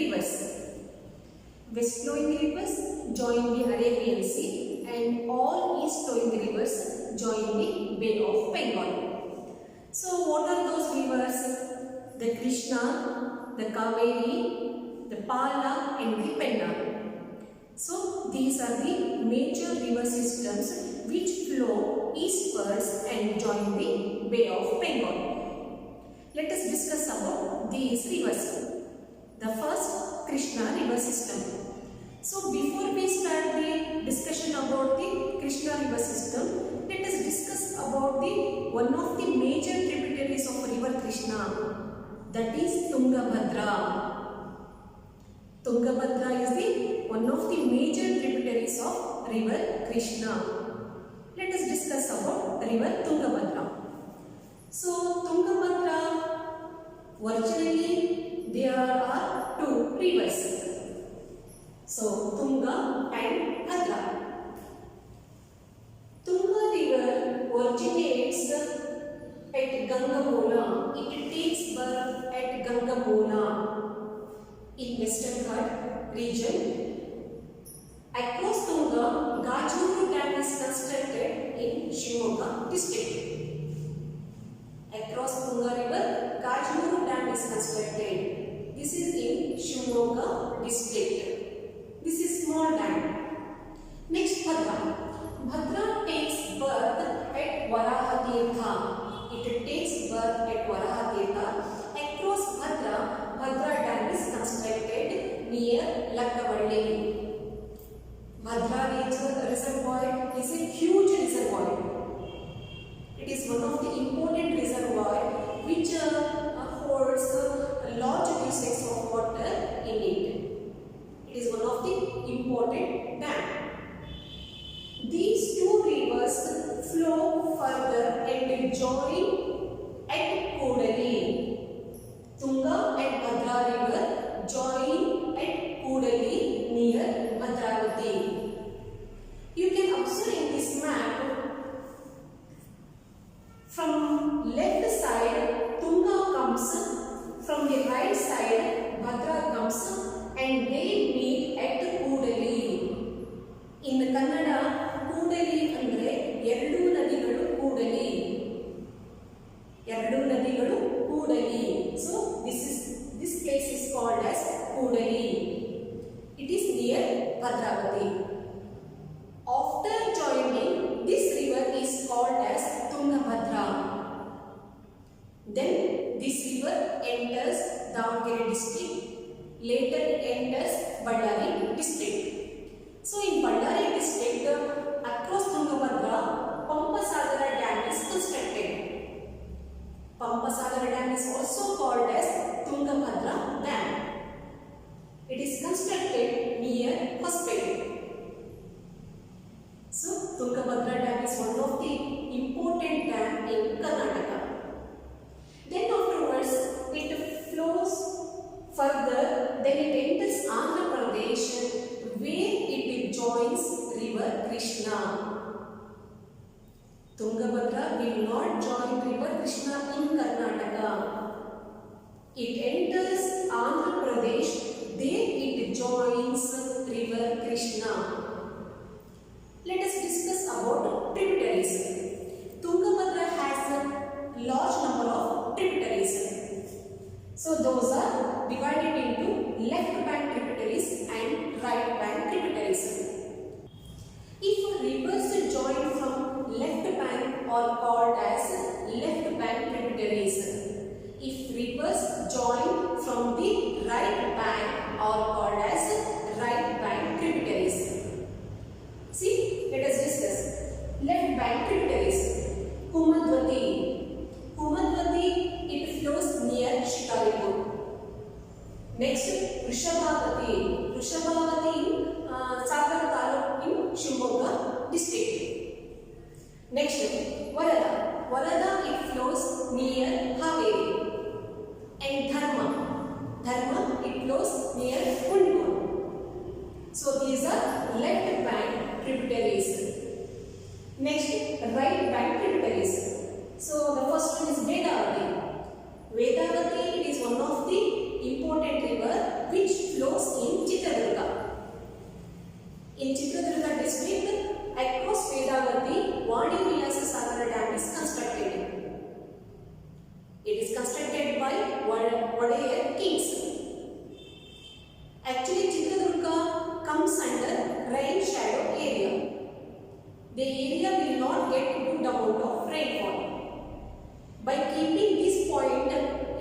rivers. West flowing rivers join the Arabian Sea and all east flowing rivers join the Bay of Bengal. So what are those rivers? The Krishna, the Kaveri, the Pala and the Penna. So these are the major river systems which flow eastwards and join the Bay of Bengal. Let us discuss about these rivers. The first, Krishna river system. So before we start the discussion about the Krishna river system, let us discuss about one of the major tributaries of river Krishna, that is Tungabhadra. Tungabhadra is one of the major tributaries of river Krishna. Let us discuss about river Tungabhadra. So Tungabhadra, originally there are two rivers. So Tunga and Bhadra. Tunga river originates at Gangamola. It takes birth at Gangamola in Western Ghat region. Across Tunga, Gajuru Dam is constructed in Shimoga district. Across Tunga river, Gajuru Dam is constructed. This is in Shimoga district. This is small dam. Next, Bhadra. Bhadra takes birth at Varahatirtha. It takes birth at Varahatirtha. Across Bhadra, Bhadra dam is constructed near Lakkavalli. Bhadra reservoir is a huge reservoir. It is one of the important reservoir which holds large uses of water in it. It is one of the important dam. These two rivers flow further and join at Kodali. Tunga and Bhadra river join at Kodali near Bhadravati. You can observe in this map, from left side Tunga comes, from the right side Bhadra comes, and they meet at Koodali. In Kannada, Koodali andre eradu nadigalu Koodali. Eradu nadigalu Koodali. So this place is called as Koodali. It is near Bhadravati. After joining, this river is called as Tungabhadra. Then this river enters Davangere district. Later it enters Ballari district. So in Ballari district, across Tungabhadra, Pampasagara dam is constructed. Pampasagara dam is also called as Tungabhadra dam. It is constructed near Hospital. So Tungabhadra dam is one of the important dam in Karnataka. Then afterwards it flows further, then it enters Andhra Pradesh where it joins river Krishna. Tungabhadra will not join river Krishna in Karnataka. It enters Andhra Pradesh, there it joins river Krishna. Let us discuss about tributaries. Tungabhadra has a large number of tributaries. So those are divided into left bank tributaries and right bank tributaries. If rivers join from left bank are called as left bank tributaries. If rivers join from the right bank are called as right bank tributaries. See, let us discuss left bank tributaries. Kumadwati. Kumadwati, it flows near Shikaripur. Next, Vrishabhavati. Vrishabhavati, Sagar Taluk in Shimoga district. Next, Varada. Varada, it flows near Haveri. And Dharma. Dharma, it flows near Guntur. So these are left bank tributaries. Next, right bank tributaries. So the first one is Vedavati. Vedavati, it is one of the important river which Actually, Chitradurga comes under rain shadow area. The area will not get good amount of rainfall. By keeping this point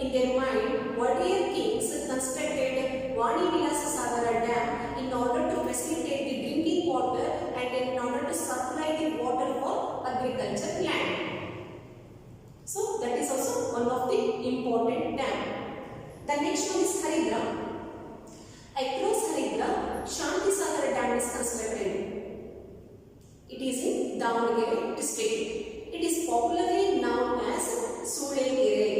in their mind, Wadiyar kings constructed Vani Vilasa Sagara Dam in order to facilitate the drinking water and in order to supply the water for agriculture land. So that is also one of the important dam. The next one is Haridra. Across Haridra, Shanti Sagar Dam is constructed. It is in Davangere district. It is popularly known as Sulekere.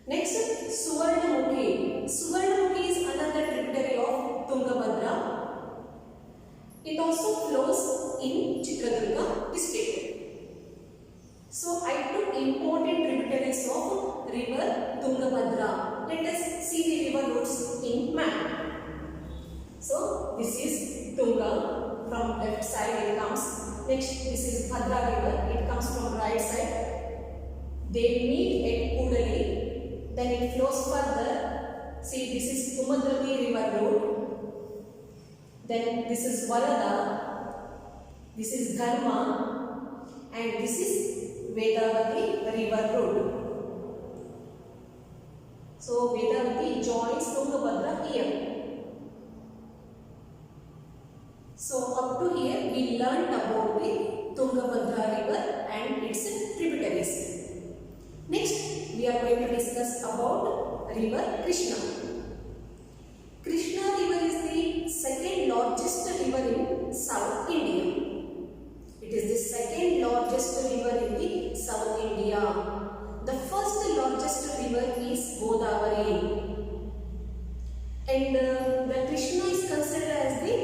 Next, Suvarnamukhi. Suvarnamukhi is another tributary of Tungabhadra. It also flows in Chitradurga district. So I took important tributaries of river Tungabhadra. Let us see the river routes in map. So this is Tunga. From left side it comes. Next, this is Bhadra river. It comes from right side. They meet at Kudali. Then it flows further. See, this is Tumadrati river road. Then this is Varada. This is Dharma. And this is Vedavati river road. So Vedavati joins Tungabhadra here. So up to here we learned about the Tungabhadra river and its tributaries. Next we are going to discuss about river Krishna. Krishna river is the second largest river in South India. It is the second largest river in the South India. The first largest river is Godavari. And the Krishna is considered as the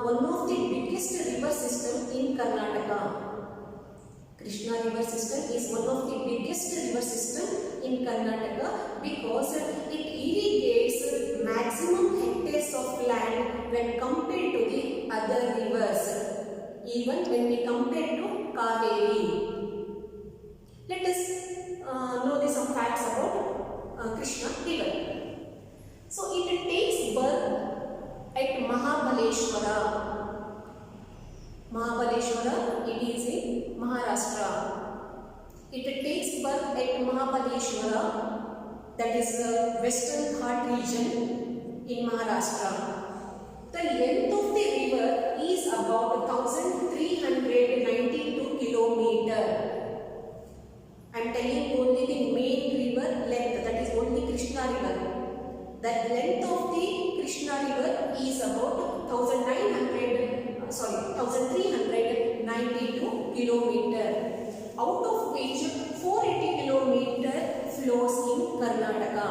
one of the biggest river system in Karnataka. Krishna river system is one of the biggest river system in Karnataka because it irrigates maximum hectares of land when compared to the other rivers, even when we compare to Kaveri. Let us know some facts about Krishna river. So it takes birth at Mahabaleshwara. Mahabaleshwara, it is in Maharashtra. It takes birth at Mahabaleshwara, that is the Western Ghat region in Maharashtra. The length of the river is about 1392 kilometers. I am telling only the main river length, that is only Krishna river. The length of the Krishna river is about 1392 kilometers, out of which 480 kilometers flows in Karnataka.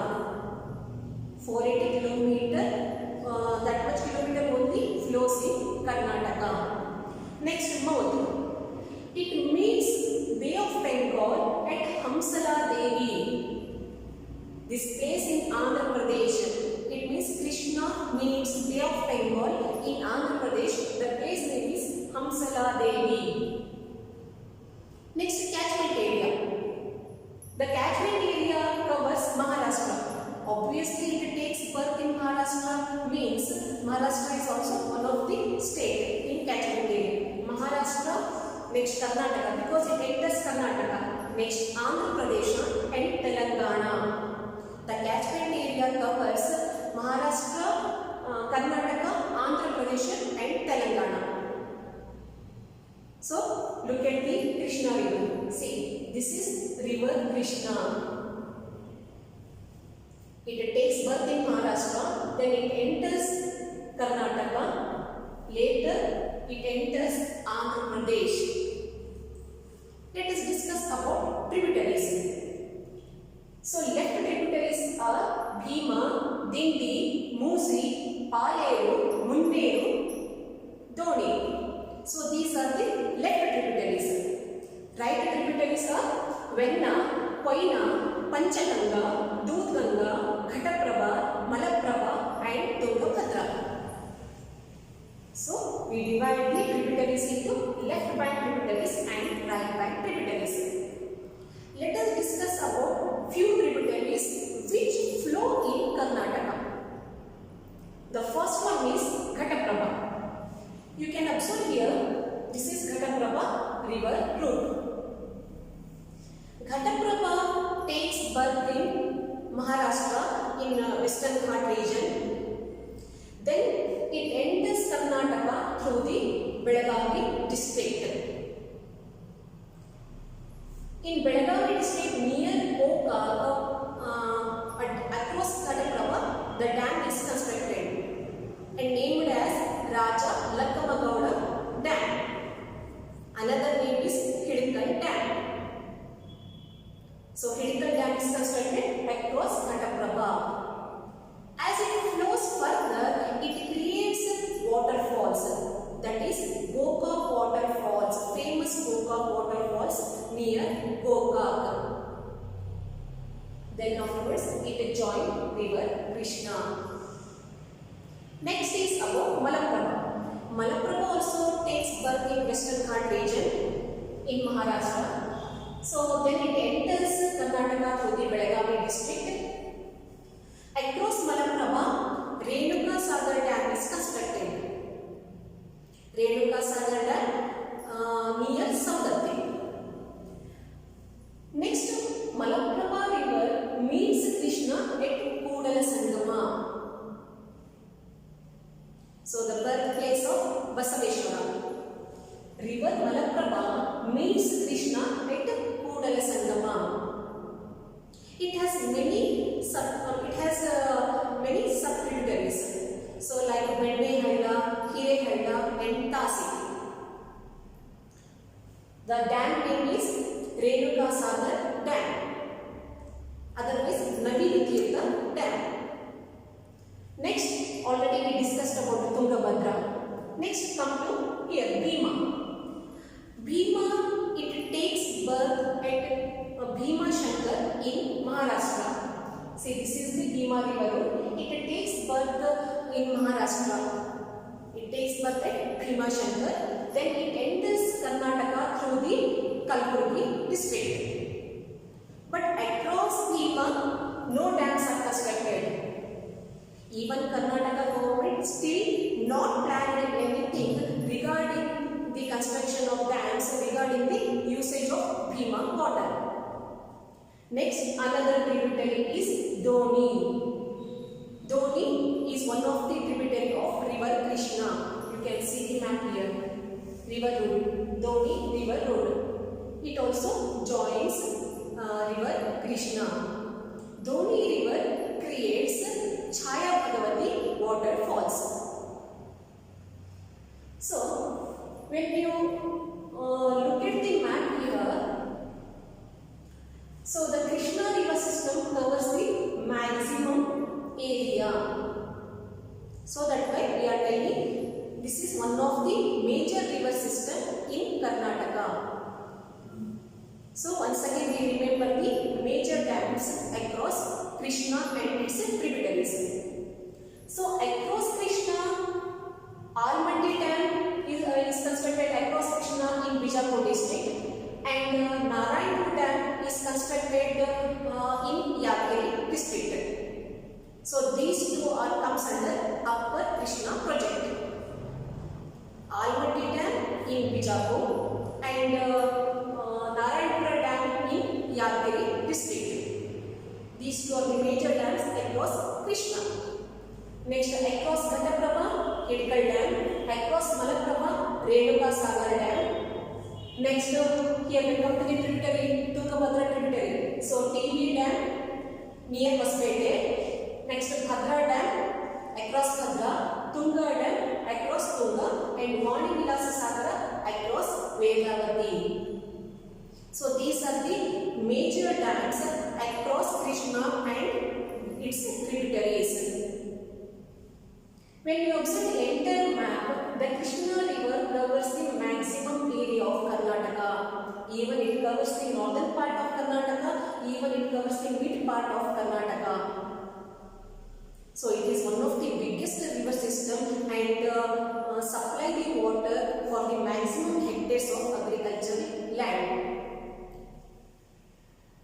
480 kilometers, that much kilometer only flows in Karnataka. Next, mouth. It meets Bay of Bengal at Hamsala Devi. This place in Andhra Pradesh. It means Krishna meets Bay of Bengal in Andhra Pradesh. The place name is Hamsala Devi. Next, catchment area. The catchment area covers Maharashtra. Obviously, it takes birth in Maharashtra, means Maharashtra is also one of the state in catchment area. Maharashtra, next Karnataka, because it enters Karnataka. Next, Andhra Pradesh and Telangana. The catchment area covers Maharashtra, Karnataka, Andhra Pradesh and Telangana. So, look at the Krishna river. See, this is river Krishna. It takes birth in Maharashtra, then it enters Karnataka, later it enters Andhra Pradesh. Let us discuss about tributaries. So left tributaries are Bhima, Dindi, Musi, Paleru, Munneru, Doni. So these are the left tributaries. Right tributaries are Venna, Koina, Panchaganga, Dudganga, Ghataprabha, Malaprabha and Tungabhadra. So we divide the tributaries into left bank tributaries and right bank tributaries. Let us discuss about few tributaries which flow in Karnataka. river route. Ghataprabha takes birth in Maharashtra in Western Ghat region. Then it enters Karnataka through the Belagavi district. In Belagavi district near Gokak, across Ghataprabha, the dam is constructed and named as Raja Lakkamagowda Dam. Another name is Hidikal Dam. So Hidikal Dam is constructed across Ghataprabha. As it flows further, it creates waterfalls. That is Gokak waterfalls, famous Gokak waterfalls near Gokak. Then afterwards, it joins river Krishna. Next is about Malaprabha. Malaprabha also takes birth in Western Ghat region in Maharashtra. So then it enters Karnataka through the Belagavi district. Across Malaprabha, Renuka Sagar Dam is constructed. Renuka Sagar Dam near Saudatti. Next, Malaprabha river meets Krishna at Kudala Sangama. So the birthplace of Basaveshwara. River Malaprabha meets Krishna at Kudala Sangama. It has many sub-tributaries. So like Bende Halla, Hirehalla and Tasi. The dam name is Renuka Sagar Dam. Otherwise Navini Tirtha Dam. Next, already we discussed about Tungabhadra. Next, come to here Bhima. Bhima, it takes birth at Bhima Shankar in Maharashtra. See, this is the Bhima river. It takes birth in Maharashtra. It takes birth at Bhima Shankar. Then it enters Karnataka through the Kalburgi district. But across Bhima, no dams are constructed. Even Karnataka government still not planned anything regarding the construction of dams, regarding the usage of Bhima water. Next, another tributary is Doni. Doni is one of the tributary of river Krishna. You can see the map here. River road. Doni river road. It also joins river Krishna. Doni river creates Chaya Bhagavati waterfalls. So, when you look at the map here, so the Krishna river system covers the maximum area. So that why we are telling this is one of the major river system in Karnataka. So once again we remember the major dams across Krishna and its tributaries. So across Krishna, Almandi Dam is constructed across Krishna in Bijapur district, and Narayanpur Dam is constructed in Yadgiri district. So these two comes under Upper Krishna project. Almandi Dam in Bijapur and Narayanpur Dam in Yadgiri district. These two are the major dams across Krishna. Next, across Ghataprabha, Hidikal Dam. Across Malaprabha, Renuka Sagar Dam. Next, here we come to the tributary, Tungabhadra tributary. So, TV Dam near Hospete. Next, Bhadra Dam across Bhadra, Tunga Dam across Tunga, and Vani Vilasa Sagara across Vedavati. So, these are the major dams across Krishna and its tributaries. When you observe the entire map, the Krishna river covers the maximum area of Karnataka. Even it covers the northern part of Karnataka, even it covers the mid part of Karnataka. So it is one of the biggest river system and supply the water for the maximum hectares of agricultural land.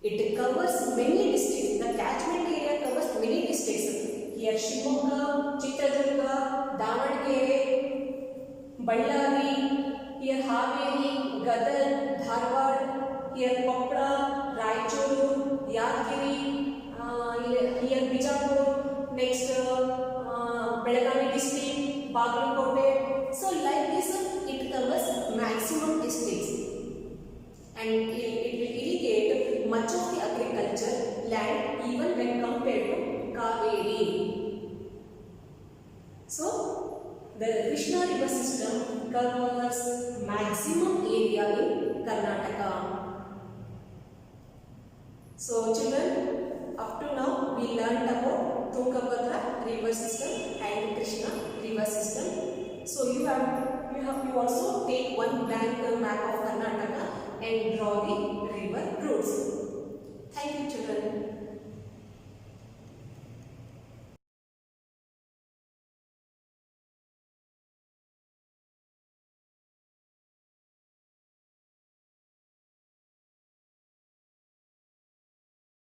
It covers many districts. The catchment area covers many districts. Here Shimoga, Chitradurga, Davangere, Ballari, here Haveri, Gadan, Dharwad, here Koppal, Raichuru, Yadgiri, here Bijapur, next Belagavi district, Bagalkote. So like this it covers maximum districts and it will irrigate much of the agriculture land even when compared to Kaveri. So the Krishna river system covers maximum area in Karnataka. So children, up to now we learned about Tungabhadra river system and Krishna river system. So you also take one blank map of Karnataka and draw the river routes. Thank you children.